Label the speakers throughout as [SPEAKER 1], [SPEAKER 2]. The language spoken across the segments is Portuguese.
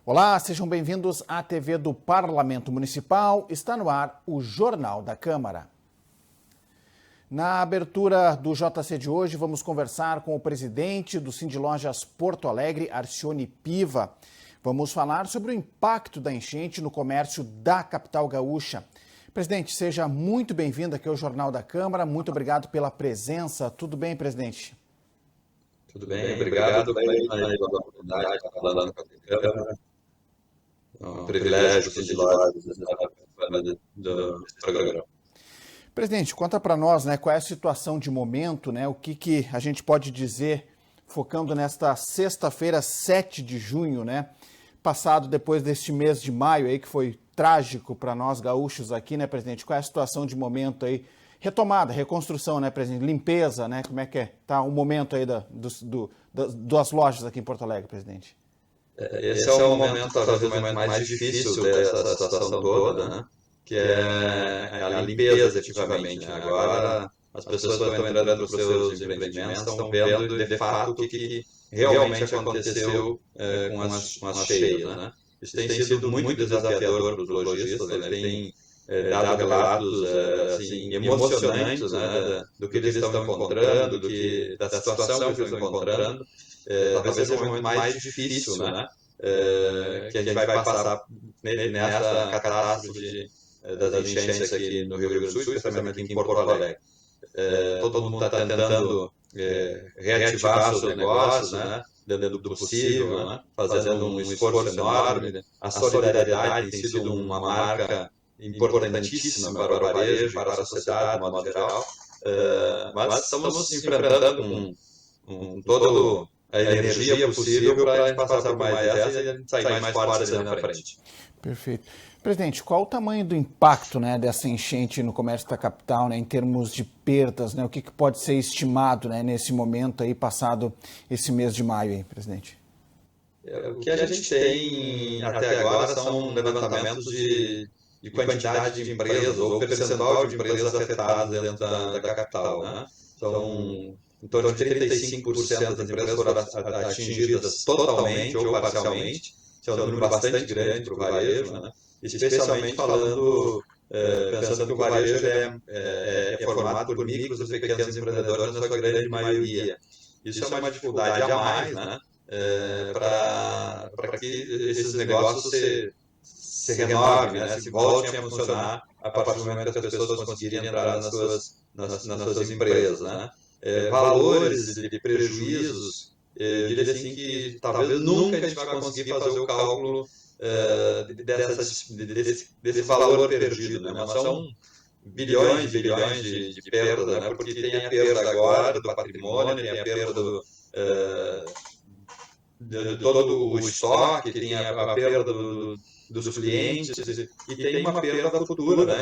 [SPEAKER 1] Olá, sejam bem-vindos à TV do Parlamento Municipal. Está no ar o Jornal da Câmara. Na abertura do JC de hoje, vamos conversar com o presidente do Sindlojas Porto Alegre, Arcione Piva. Vamos falar sobre o impacto da enchente no comércio da capital gaúcha. Presidente, seja muito bem-vindo aqui ao Jornal da Câmara. Muito obrigado pela presença. Tudo bem, presidente?
[SPEAKER 2] Tudo bem, obrigado pela oportunidade de estar falando com a Câmara. É um privilégio do programa.
[SPEAKER 1] Presidente, conta para nós, qual é a situação de momento, o que a gente pode dizer, focando nesta sexta-feira, 7 de junho, passado depois deste mês de maio aí, que foi trágico para nós gaúchos aqui, presidente? Qual é a situação de momento aí? Retomada, reconstrução, presidente? Limpeza, como é que é? Tá o momento aí das lojas aqui em Porto Alegre, presidente?
[SPEAKER 2] Esse é o momento, talvez, o momento mais difícil dessa situação toda, que é a limpeza, efetivamente. Agora, as pessoas estão entrando para os seus empreendimentos, estão vendo, de fato, o que realmente aconteceu com as cheias, Isso tem sido muito desafiador para os lojistas, eles têm dado relatos assim, emocionantes do que eles estão encontrando, da situação que eles estão encontrando. Talvez seja o momento mais difícil que a gente vai passar nessa catástrofe das enchentes aqui no Rio Grande do Sul, especialmente aqui em Porto Alegre. Todo mundo está tentando reativar seus negócios, dentro do possível, fazendo um esforço enorme. A solidariedade tem sido uma marca importantíssima para o varejo, para a sociedade, de modo geral. Mas estamos enfrentando com toda a energia possível para a gente passar por mais essa e a gente sair mais forte ali na frente.
[SPEAKER 1] Perfeito. Presidente, qual o tamanho do impacto dessa enchente no comércio da capital, em termos de perdas? O que pode ser estimado nesse momento aí, passado esse mês de maio, aí, presidente?
[SPEAKER 2] O que a gente tem até agora são levantamentos de quantidade de empresas ou percentual de empresas afetadas dentro da capital. São em torno de 35% das empresas foram atingidas totalmente ou parcialmente. Isso é um número bastante grande para o varejo, especialmente pensando que o varejo é formado por micros e pequenos empreendedores na sua grande maioria. Isso é uma dificuldade a mais, para que esses negócios se renovem, se voltem a funcionar a partir do momento que as pessoas conseguirem entrar nas suas empresas. Valores de prejuízos, eu diria assim que talvez nunca a gente vai conseguir fazer o cálculo desse valor perdido, mas são bilhões e bilhões de perdas, porque tem a perda agora do patrimônio, tem a perda de todo o estoque, tem a perda dos clientes e tem uma perda futura,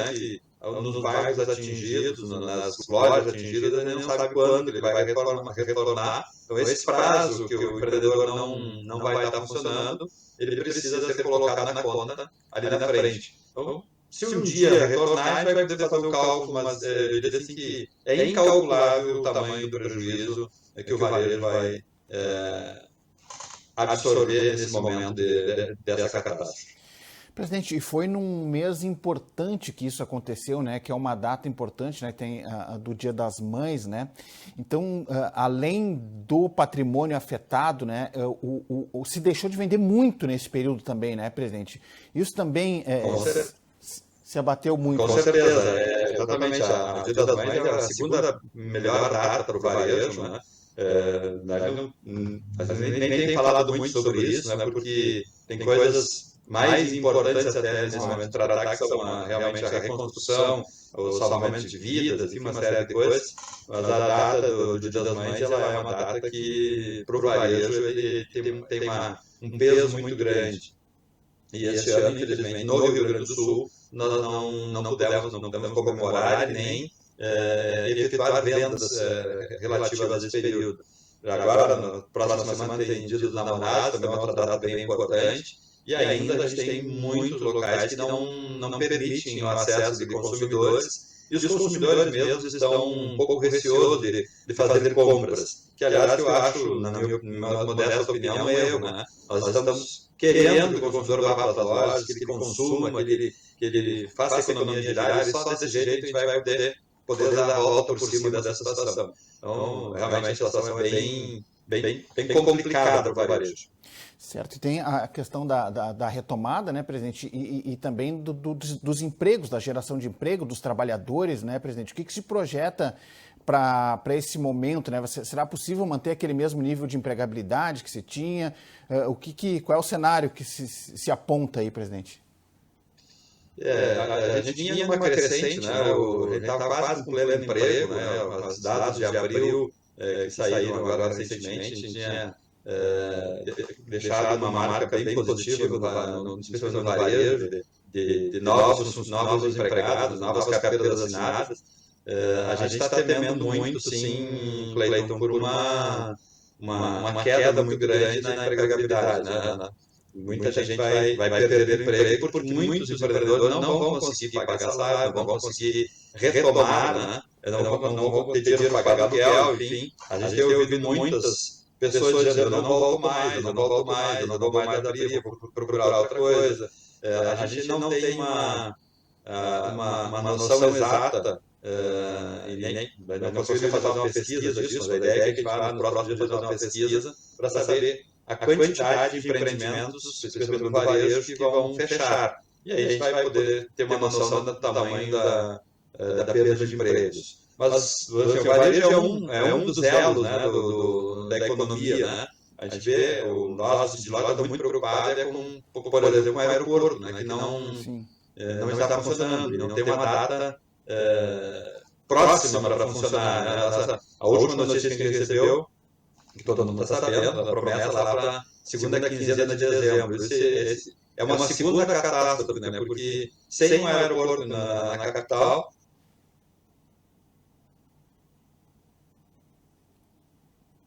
[SPEAKER 2] nos bairros atingidos, nas lojas atingidas, ele não sabe quando ele vai retornar. Então, esse prazo que o empreendedor não vai estar funcionando, ele precisa ser colocado na conta ali na frente. Então, se um dia retornar, a gente vai poder fazer o cálculo, mas eu diria assim que é incalculável o tamanho do prejuízo que o varejo vai absorver nesse momento dessa catástrofe.
[SPEAKER 1] Presidente, e foi num mês importante que isso aconteceu, que é uma data importante, tem do Dia das Mães, Então, além do patrimônio afetado, se deixou de vender muito nesse período também, presidente? Isso também se abateu muito.
[SPEAKER 2] Com certeza, exatamente. A Dia das Mães é a segunda melhor data para o varejo, A gente nem tem falado muito sobre isso, porque tem coisas mais importantes até nesse momento para tratar, que são realmente a reconstrução, o salvamento de vidas, uma série de coisas, mas a data do Dia das Mães ela é uma data que, para o varejo, ele tem um peso muito grande. E esse ano, infelizmente, no Rio Grande do Sul, nós não pudemos comemorar e nem efetuar vendas relativas a esse período. Agora, na próxima semana, tem Dia dos Namorados, também é outra data bem importante. E ainda a gente tem muitos locais que não permitem o acesso de consumidores e os consumidores mesmos estão um pouco receosos de fazer compras, que aliás eu acho, na minha modesta opinião, um erro, né? Nós estamos querendo que o consumidor vá para as lojas, que ele consuma, que ele faça a economia girar, e só desse jeito a gente vai poder dar a volta por cima dessa situação. Então, realmente a situação é bem complicada para o varejo.
[SPEAKER 1] Certo, e tem a questão da retomada, né, presidente, e também dos empregos, da geração de emprego, dos trabalhadores, né, presidente? O que se projeta para esse momento, né? Será possível manter aquele mesmo nível de empregabilidade que se tinha? Qual é o cenário que se aponta aí, presidente?
[SPEAKER 2] A gente vinha numa crescente, né? A gente estava quase com pleno emprego, né? Os dados de abril que saíram agora recentemente, a gente tinha deixado uma marca bem positiva, especialmente no varejo, de novos empregados, novas carteiras assinadas. A gente está temendo muito, sim, Cleiton, por uma queda muito grande na empregabilidade, né? Muita gente vai perder o emprego porque muitos empreendedores não vão conseguir pagar salário, não vão conseguir retomar, né? Não vão ter dinheiro para pagar aluguel, enfim. A gente tem ouvido muitas pessoas dizendo, eu não volto mais, eu não vou mais abrir, vou procurar outra coisa. A gente não tem uma noção exata, e nem não conseguimos fazer uma pesquisa disso, mas a ideia é que a gente vá no próximo dia fazer uma pesquisa para saber a quantidade de empreendimentos, especialmente no varejo, que vão fechar. E aí a gente vai poder ter uma noção do tamanho da perda de empregos. Mas assim, o varejo é um dos elos, né, da economia, né? A gente vê, nós de lá estamos muito preocupados por exemplo, com o aeroporto, né, que não está funcionando, e não tem uma data próxima para funcionar, né? A última notícia que a gente recebeu, que todo mundo está sabendo, a promessa lá para a segunda quinzena de dezembro. Esse é uma segunda catástrofe, né? Porque sem um aeroporto na capital...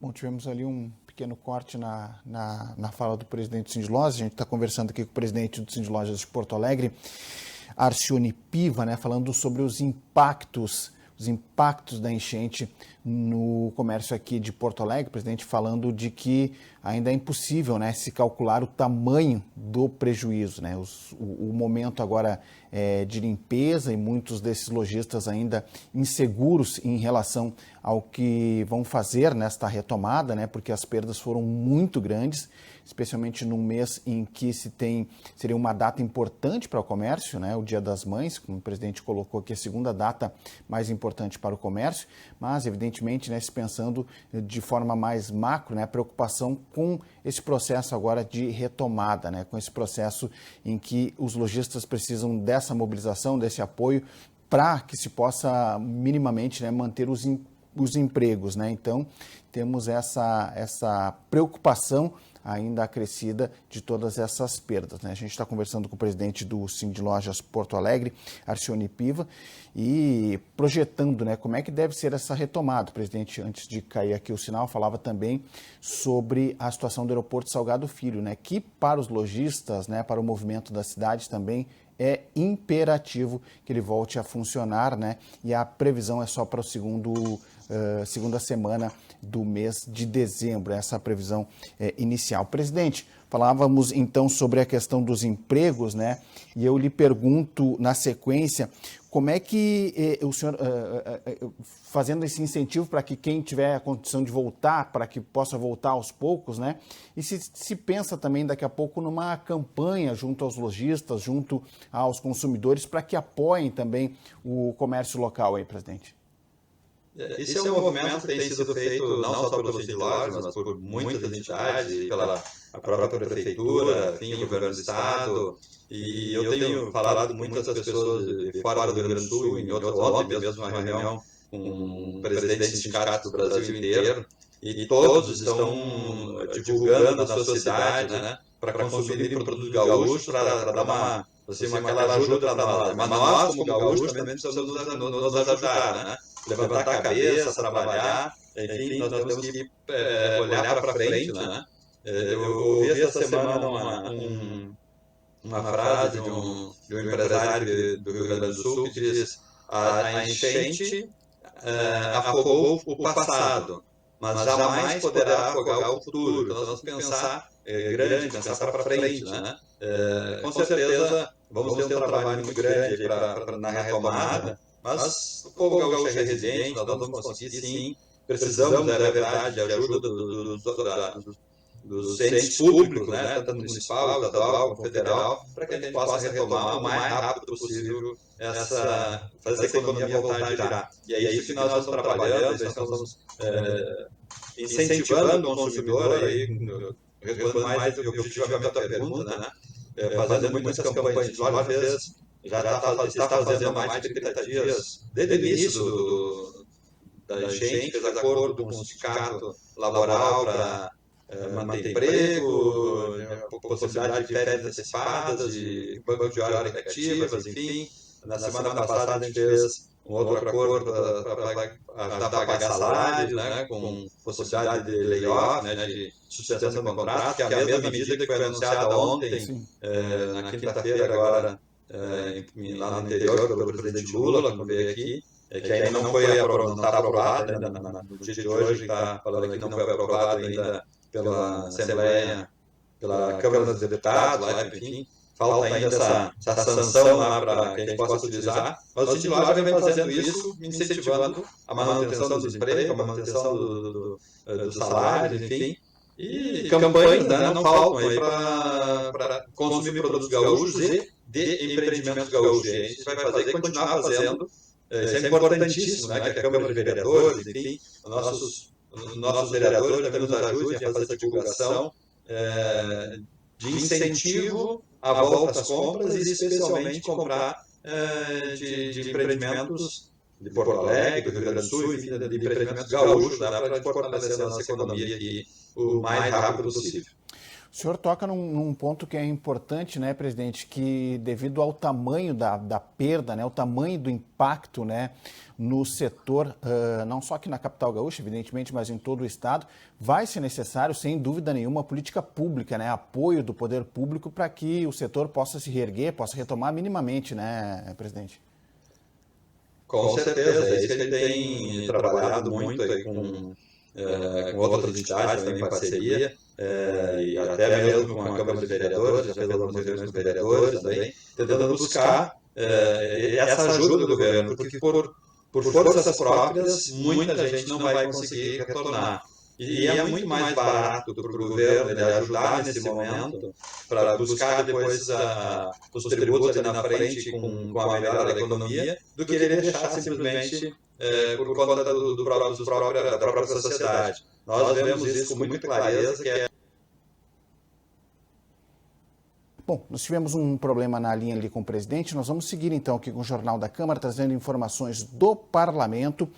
[SPEAKER 1] Bom, tivemos ali um pequeno corte na fala do presidente do Sindlojas. A gente está conversando aqui com o presidente do Sindlojas de Porto Alegre, Arcione Piva, né, falando sobre os impactos da enchente no comércio aqui de Porto Alegre, o presidente falando de que ainda é impossível, né, se calcular o tamanho do prejuízo, né? O momento agora é de limpeza e muitos desses lojistas ainda inseguros em relação ao que vão fazer nesta retomada, né, porque as perdas foram muito grandes, especialmente num mês em que seria uma data importante para o comércio, né, o Dia das Mães, como o presidente colocou aqui, a segunda data mais importante para o comércio, mas evidentemente, né, se pensando de forma mais macro, né, a preocupação com esse processo agora de retomada, né, com esse processo em que os lojistas precisam dessa mobilização, desse apoio, para que se possa minimamente, né, manter os empregos, né? Então, temos essa preocupação ainda acrescida de todas essas perdas, né? A gente está conversando com o presidente do Sindlojas Porto Alegre, Arcione Piva, e projetando, né, como é que deve ser essa retomada. O presidente, antes de cair aqui o sinal, falava também sobre a situação do aeroporto Salgado Filho, né, que para os lojistas, né, para o movimento da cidade também é imperativo que ele volte a funcionar, né, e a previsão é só para o segunda semana do mês de dezembro, essa previsão inicial. Presidente, falávamos então sobre a questão dos empregos, né? E eu lhe pergunto na sequência, como é que o senhor, fazendo esse incentivo para que quem tiver a condição de voltar, para que possa voltar aos poucos, né? E se pensa também daqui a pouco numa campanha junto aos lojistas, junto aos consumidores, para que apoiem também o comércio local aí, presidente?
[SPEAKER 2] Esse é um movimento que tem sido feito não só pelo Sindlojas, mas por muitas entidades, pela própria prefeitura, enfim, o governo do estado. E eu tenho falado com muitas pessoas de fora do Rio Grande do Sul, ontem mesmo uma reunião com presidentes de sindicatos do Brasil inteiro, e todos estão divulgando na sua cidade, né, para consumirem produtos gaúchos, para dar aquela ajuda para nós. Mas nós, como gaúchos, também precisamos nos ajudar, né? Levantar a cabeça, trabalhar, enfim, nós temos que olhar para frente, né? Eu ouvi essa semana uma frase de um empresário do Rio Grande do Sul que diz: a enchente afogou o passado, mas jamais poderá afogar o futuro. Então, nós vamos pensar grande, pensar para frente, né? Com certeza, vamos ter um trabalho muito grande na retomada, mas o povo gaúcho é resiliente, nós vamos conseguir sim. Precisamos, é verdade, de ajuda dos entes públicos, né, tanto municipal, estadual, como federal, para que a gente possa retomar o mais rápido possível fazer a economia voltar a girar. E é isso que nós estamos trabalhando, nós estamos incentivando o consumidor, aí, respondendo mais objetivamente a tua pergunta, né, fazendo muitas campanhas. A loja já está fazendo mais de 30 dias, desde o início da enchente, fez acordo com o sindicato laboral para manter emprego, possibilidade de férias antecipadas, de banco de horas negativas, enfim. Na semana passada a gente fez um outro acordo para ajudar a pagar salário, né, com possibilidade de layoff, né, de suspensão do contrato, que é a mesma medida que foi anunciada ontem, na quinta-feira agora, lá no interior, pelo presidente Lula, como veio aqui, que ainda não está aprovado, ainda no dia de hoje está falando que não foi aprovado ainda pela Assembleia, pela Câmara dos Deputados, lá, enfim, falta ainda essa sanção lá para que a gente possa utilizar, mas o Cid Loja vem fazendo isso, incentivando a manutenção do desemprego, a manutenção dos salários, enfim, e campanhas, né, não faltam aí para consumir produtos gaúchos e de empreendimentos gaúchos. A gente vai fazer e continuar fazendo. Isso é importantíssimo, né, que a Câmara de Vereadores, enfim, nossos vereadores também nos ajudem a fazer essa divulgação de incentivo à volta às compras e especialmente comprar de empreendimentos de Porto Alegre, do Rio Grande do Sul, enfim, de empreendimentos gaúchos, né, para fortalecer a nossa economia aqui o mais rápido possível.
[SPEAKER 1] O senhor toca num ponto que é importante, né, presidente, que devido ao tamanho da perda, né, o tamanho do impacto, né, no setor, não só aqui na capital gaúcha, evidentemente, mas em todo o estado, vai ser necessário, sem dúvida nenhuma, política pública, né, apoio do poder público para que o setor possa se reerguer, possa retomar minimamente, né, presidente?
[SPEAKER 2] Com certeza, é isso que ele tem trabalhado muito aí com outras entidades também em parceria, e até mesmo com a Câmara de Vereadores, já fez algumas reuniões com vereadores também, tentando buscar essa ajuda do governo, porque por forças próprias, muita gente não vai conseguir retornar. E é muito mais barato para o governo ele ajudar nesse momento, para buscar depois os tributos ali na frente com a melhora da economia, do que ele deixar simplesmente por conta da própria sociedade. Nós vemos isso com muita clareza, que é...
[SPEAKER 1] Bom, nós tivemos um problema na linha ali com o presidente, nós vamos seguir então aqui com o Jornal da Câmara, trazendo informações do Parlamento,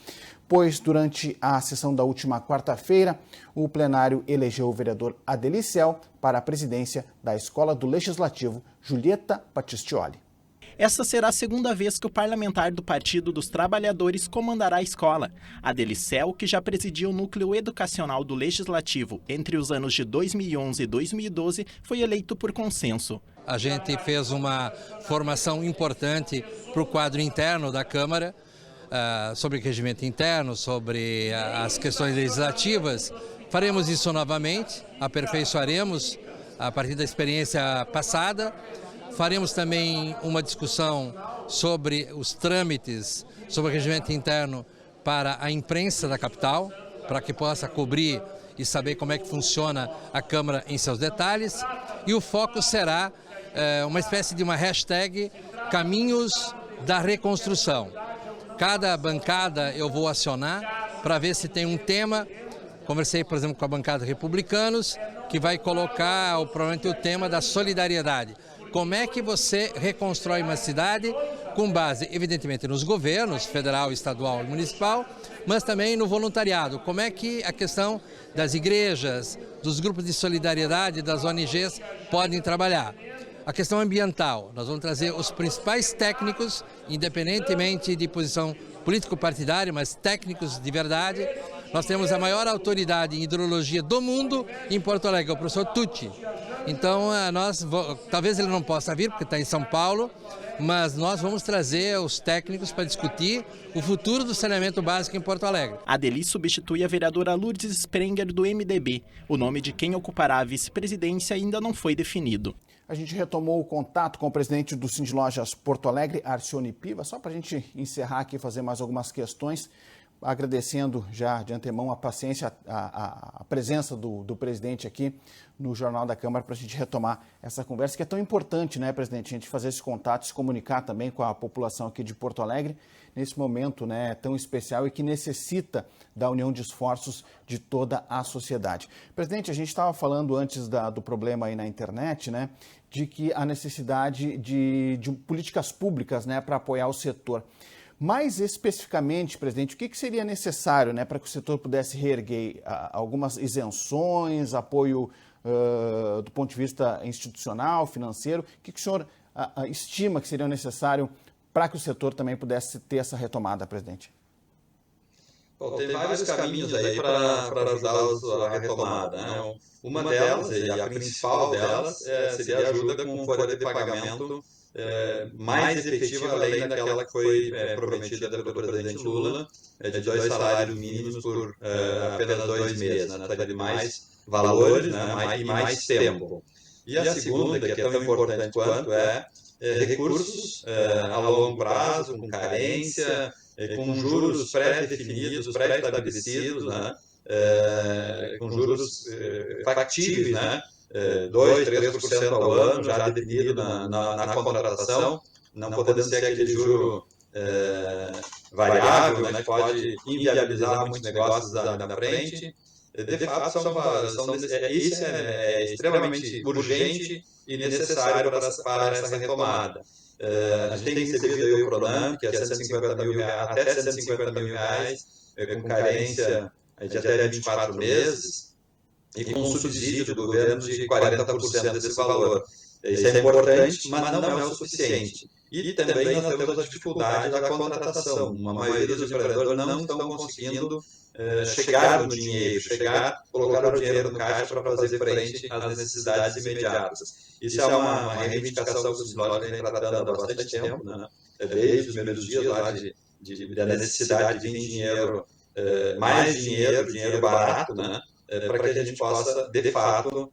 [SPEAKER 1] pois durante a sessão da última quarta-feira, o plenário elegeu o vereador Adelicel para a presidência da Escola do Legislativo, Julieta Battistioli.
[SPEAKER 3] Essa será a segunda vez que o parlamentar do Partido dos Trabalhadores comandará a escola. Adelicel, que já presidiu o núcleo educacional do Legislativo entre os anos de 2011 e 2012, foi eleito por consenso.
[SPEAKER 4] A gente fez uma formação importante para o quadro interno da Câmara, sobre regimento interno, sobre as questões legislativas. Faremos isso novamente, aperfeiçoaremos a partir da experiência passada. Faremos também uma discussão sobre os trâmites, sobre o regimento interno para a imprensa da capital, para que possa cobrir e saber como é que funciona a Câmara em seus detalhes. E o foco será uma espécie de uma hashtag Caminhos da Reconstrução. Cada bancada eu vou acionar para ver se tem um tema. Conversei, por exemplo, com a bancada Republicanos, que vai colocar provavelmente o tema da solidariedade. Como é que você reconstrói uma cidade com base, evidentemente, nos governos, federal, estadual e municipal, mas também no voluntariado? Como é que a questão das igrejas, dos grupos de solidariedade, das ONGs podem trabalhar? A questão ambiental, nós vamos trazer os principais técnicos, independentemente de posição político-partidária, mas técnicos de verdade. Nós temos a maior autoridade em hidrologia do mundo em Porto Alegre, o professor Tucci. Então, talvez ele não possa vir, porque está em São Paulo, mas nós vamos trazer os técnicos para discutir o futuro do saneamento básico em Porto Alegre.
[SPEAKER 3] Adeli substitui a vereadora Lourdes Sprenger do MDB. O nome de quem ocupará a vice-presidência ainda não foi definido.
[SPEAKER 1] A gente retomou o contato com o presidente do Sindlojas Porto Alegre, Arcione Piva, só para a gente encerrar aqui e fazer mais algumas questões, agradecendo já de antemão a paciência, a presença do presidente aqui no Jornal da Câmara para a gente retomar essa conversa, que é tão importante, né, presidente, a gente fazer esse contato, se comunicar também com a população aqui de Porto Alegre, nesse momento, né, tão especial e que necessita da união de esforços de toda a sociedade. Presidente, a gente estava falando antes do problema aí na internet, né, de que a necessidade de políticas públicas, né, para apoiar o setor. Mais especificamente, presidente, o que seria necessário, né, para que o setor pudesse reerguer algumas isenções, apoio do ponto de vista institucional, financeiro? O que o senhor estima que seria necessário para que o setor também pudesse ter essa retomada, presidente?
[SPEAKER 2] Bom, tem vários caminhos aí para ajudar a retomada, né? Uma delas, e a principal delas, seria a ajuda com folha de pagamento mais efetiva, além daquela que foi prometida pelo presidente Lula, de 2 salários mínimos por apenas 2 meses, né? Traria mais valores, né? E mais tempo. E a segunda, que é tão importante quanto, recursos a longo prazo, com carência, com juros pré-definidos, pré-estabelecidos, né? Com juros factíveis, né? 2, 3% ao ano, já definido na contratação, não podendo ser aquele juro variável, né, que pode inviabilizar muitos negócios na frente. De fato, isso é extremamente urgente e necessário para essa retomada. A gente tem recebido aí o Pronamp, que é até 150 mil reais, com carência de até 24 meses, e com um subsídio do governo de 40% desse valor. Isso é importante, mas não é o suficiente. E também nós temos a dificuldade da contratação. A maioria dos empreendedores não estão conseguindo chegar no dinheiro, colocar o dinheiro no caixa para fazer frente às necessidades imediatas. Isso é uma reivindicação que o Sindlojas vem tratando há bastante tempo, né? Desde os primeiros dias lá da necessidade de dinheiro, mais dinheiro barato, né? Para que a gente possa, de fato,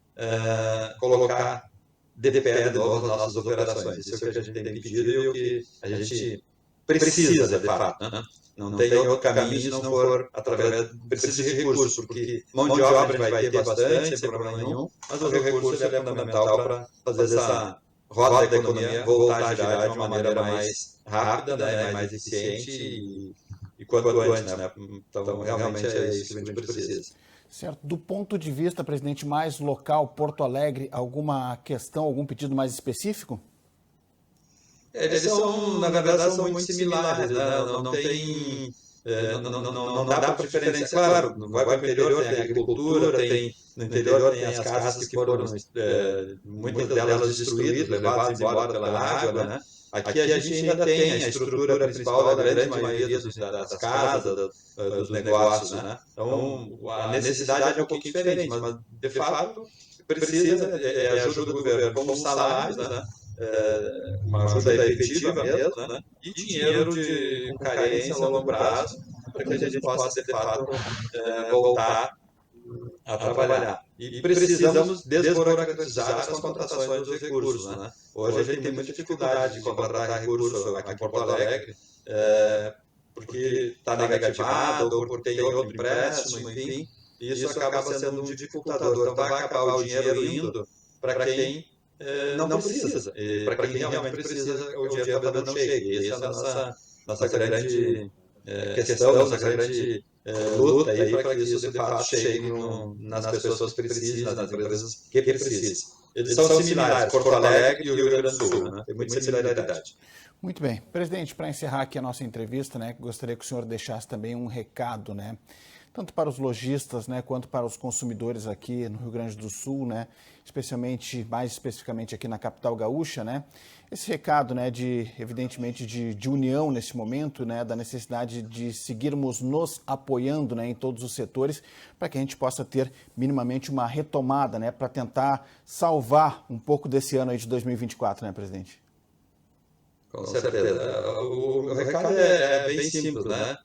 [SPEAKER 2] colocar de pé de novo as nossas operações. Isso é o que a gente tem pedido e o que a gente precisa, de fato, né? Não tem outro caminho se não for através de recursos, porque mão de obra a gente vai ter bastante, sem problema nenhum, mas o recurso é fundamental para fazer essa roda da economia voltar a girar de uma maneira mais rápida, né, mais eficiente e quanto antes, né? Então, realmente é isso que a gente precisa.
[SPEAKER 1] Certo. Do ponto de vista, presidente, mais local, Porto Alegre, alguma questão, algum pedido mais específico?
[SPEAKER 2] Eles são, na verdade, são muito similares, né? Não dá para diferenciar. Claro, vai para o interior tem agricultura, no interior tem as casas que foram, muitas delas destruídas, levadas embora pela água, né? Aqui a gente ainda tem a estrutura principal da grande maioria das casas, dos negócios, né? Então, a necessidade é um pouquinho diferente, mas, de fato, precisa ajuda do governo, como salários, né? Uma ajuda efetiva mesmo, né? E dinheiro com carência a longo prazo, para que a gente possa, de fato, voltar a trabalhar. E precisamos desburocratizar as contratações dos recursos, né? Hoje a gente tem muita dificuldade de contratar recursos aqui em Porto Alegre, porque está negativado ou porque tem outro empréstimo, enfim, e isso acaba sendo um dificultador. Então vai acabar o dinheiro indo para quem não precisa, para quem realmente precisa, o dinheiro talvez não chegue. Essa é a nossa grande questão, nossa grande luta aí para que isso de fato chegue nas pessoas que precisam, nas empresas que precisam. Eles são similares, Porto Alegre e o Rio Grande do Sul, né? Tem muita similaridade.
[SPEAKER 1] Muito bem. Presidente, para encerrar aqui a nossa entrevista, né, gostaria que o senhor deixasse também um recado, né? tanto para os lojistas, né, quanto para os consumidores aqui no Rio Grande do Sul, né, mais especificamente aqui na capital gaúcha, né, esse recado, né, evidentemente de união nesse momento, né, da necessidade de seguirmos nos apoiando, né, em todos os setores, para que a gente possa ter minimamente uma retomada, né, para tentar salvar um pouco desse ano aí de 2024, né, presidente?
[SPEAKER 2] Com certeza. O recado é bem simples, né?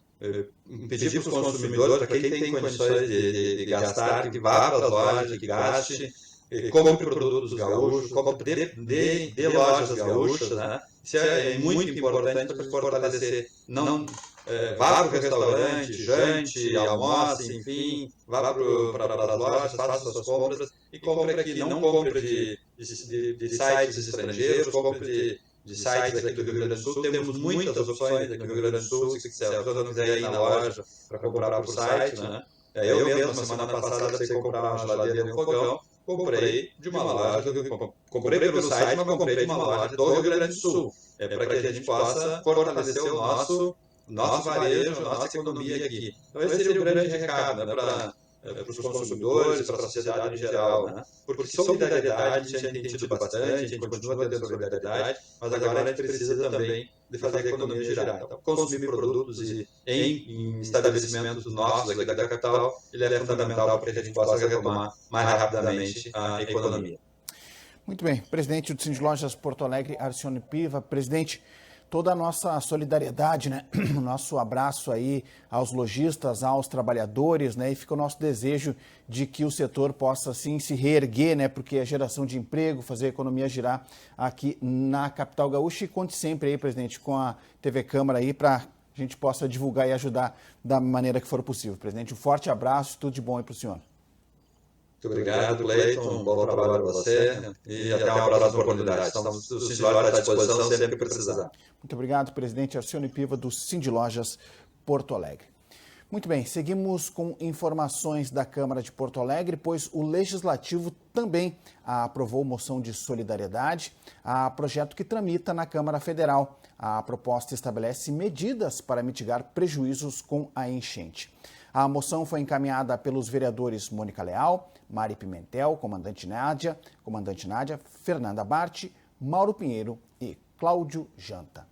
[SPEAKER 2] Pedir para os consumidores, para quem tem condições de gastar, que vá para as lojas, que gaste, compre produtos gaúchos, compre de lojas gaúchas, né? Isso é muito importante para fortalecer. Não, vá para o restaurante, jante, almoce, enfim, vá para as lojas, faça suas compras e compre aqui. Não compre de sites estrangeiros, compre de sites aqui do Rio Grande do Sul. Temos muitas opções aqui no Rio Grande do Sul. Se a pessoa não quiser ir na loja para comprar por site, né? Eu mesmo, semana passada, precisei comprar uma geladeira e um fogão. Comprei de uma loja, comprei pelo site, mas comprei de uma loja do Rio Grande do Sul. Para que a gente possa fortalecer o nosso varejo, a nossa economia aqui. Então esse seria o grande recado, né, para os consumidores, para a sociedade em geral, né? Porque solidariedade a gente tem tido bastante, a gente continua tendo solidariedade, mas agora a gente precisa também de fazer a economia girar. Então, consumir produtos em estabelecimentos nossos aqui da capital, ele é fundamental para que a gente possa retomar mais rapidamente a economia.
[SPEAKER 1] Muito bem. Presidente do Cindy Lojas Porto Alegre, Arcione Piva. Presidente, toda a nossa solidariedade, né? O nosso abraço aí aos lojistas, aos trabalhadores, né? E fica o nosso desejo de que o setor possa, sim, se reerguer, né? Porque é geração de emprego, fazer a economia girar aqui na capital gaúcha. E conte sempre aí, presidente, com a TV Câmara aí para a gente possa divulgar e ajudar da maneira que for possível. Presidente, um forte abraço, tudo de bom aí para o senhor.
[SPEAKER 2] Muito obrigado, Cleiton. Um bom trabalho para você e até uma próxima oportunidade. O Cindy Lojas está à disposição sempre que precisar.
[SPEAKER 1] Muito obrigado, presidente Arcione Piva, do Cindy Lojas Porto Alegre. Muito bem, seguimos com informações da Câmara de Porto Alegre, pois o Legislativo também aprovou moção de solidariedade a projeto que tramita na Câmara Federal. A proposta estabelece medidas para mitigar prejuízos com a enchente. A moção foi encaminhada pelos vereadores Mônica Leal, Mari Pimentel, comandante Nádia, Fernanda Bart, Mauro Pinheiro e Cláudio Janta.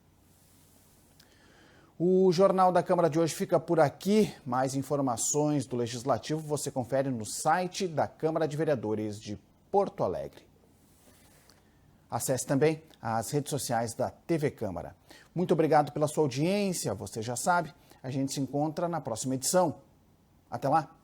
[SPEAKER 1] O Jornal da Câmara de hoje fica por aqui. Mais informações do Legislativo você confere no site da Câmara de Vereadores de Porto Alegre. Acesse também as redes sociais da TV Câmara. Muito obrigado pela sua audiência. Você já sabe, a gente se encontra na próxima edição. Até lá!